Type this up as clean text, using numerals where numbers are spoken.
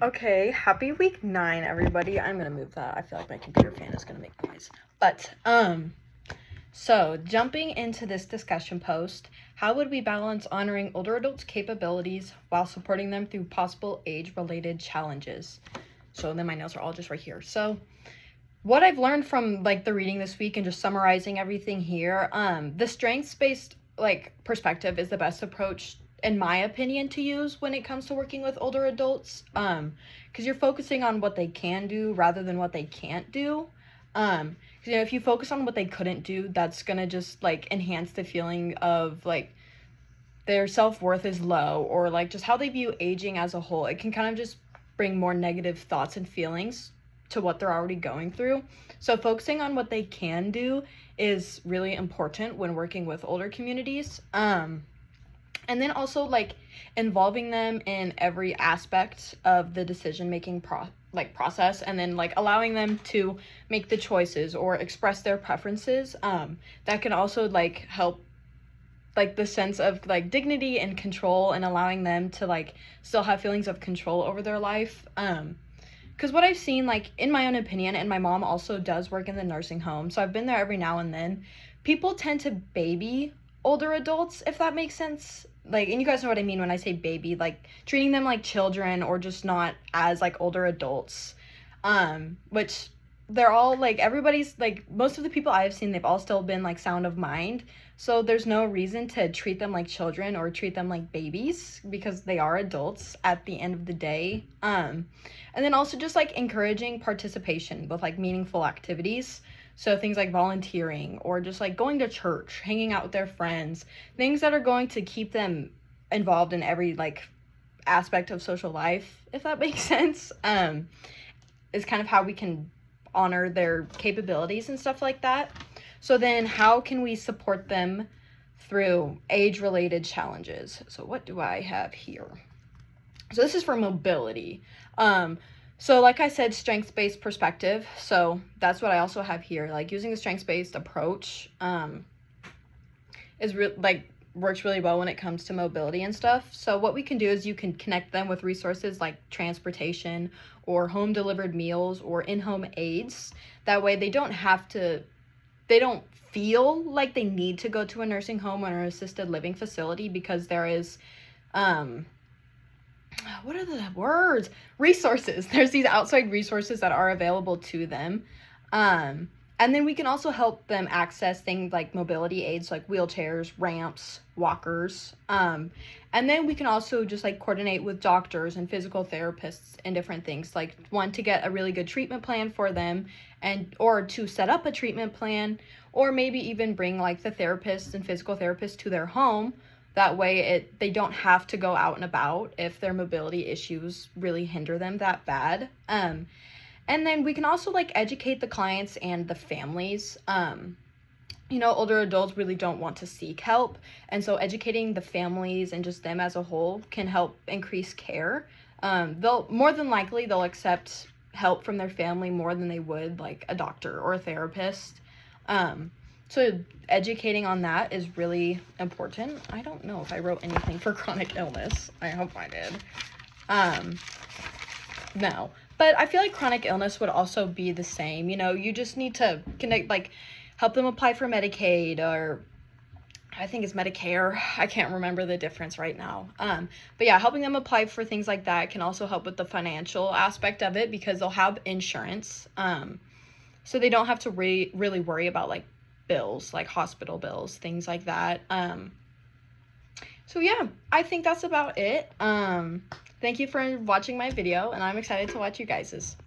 Okay, happy week 9, everybody. I'm gonna move that. I feel like my computer fan is gonna make noise. But, so jumping into this discussion post, how would we balance honoring older adults' capabilities while supporting them through possible age-related challenges? So then my notes are all just right here. So what I've learned from like the reading this week and just summarizing everything here, the strengths-based like perspective is the best approach in my opinion to use when it comes to working with older adults, because you're focusing on what they can do rather than what they can't do. 'Cause, if you focus on what they couldn't do, that's gonna just like enhance the feeling of like their self-worth is low, or like just how they view aging as a whole. It can kind of just bring more negative thoughts and feelings to what they're already going through. So focusing on what they can do is really important when working with older communities. And then also like involving them in every aspect of the decision making process, and then like allowing them to make the choices or express their preferences. That can also like help like the sense of like dignity and control, and allowing them to like still have feelings of control over their life. Because what I've seen, like in my own opinion, and my mom also does work in the nursing home, so I've been there every now and then, people tend to baby older adults, if that makes sense. Like, and you guys know what I mean when I say baby, like treating them like children or just not as like older adults. Which they're all like, everybody's like, most of the people I've seen, they've all still been like sound of mind. So there's no reason to treat them like children or treat them like babies, because they are adults at the end of the day. And then also just like encouraging participation with like meaningful activities. So things like volunteering or just like going to church, hanging out with their friends, things that are going to keep them involved in every like aspect of social life, if that makes sense, is kind of how we can honor their capabilities and stuff like that. So then how can we support them through age-related challenges? So what do I have here? So this is for mobility. So like I said, strengths-based perspective. So that's what I also have here. Like using the strengths-based approach is works really well when it comes to mobility and stuff. So what we can do is you can connect them with resources like transportation or home delivered meals or in-home aids. That way they don't feel like they need to go to a nursing home or an assisted living facility, because there is what are the words? Resources. There's these outside resources that are available to them. And then we can also help them access things like mobility aids, like wheelchairs, ramps, walkers. And then we can also just like coordinate with doctors and physical therapists and different things, like one, to get a really good treatment plan for them, or to set up a treatment plan, or maybe even bring like the therapists and physical therapists to their home. That way they don't have to go out and about if their mobility issues really hinder them that bad. And then we can also like educate the clients and the families. Older adults really don't want to seek help. And so educating the families and just them as a whole can help increase care. They'll more than likely they'll accept help from their family more than they would like a doctor or a therapist. So educating on that is really important. I don't know if I wrote anything for chronic illness. I hope I did. No. But I feel like chronic illness would also be the same. You just need to connect, like, help them apply for Medicaid, or I think it's Medicare. I can't remember the difference right now. But yeah, helping them apply for things like that can also help with the financial aspect of it, because they'll have insurance. So they don't have to really worry about like bills, like hospital bills, things like that. So yeah, I think that's about it. Thank you for watching my video, and I'm excited to watch you guys's.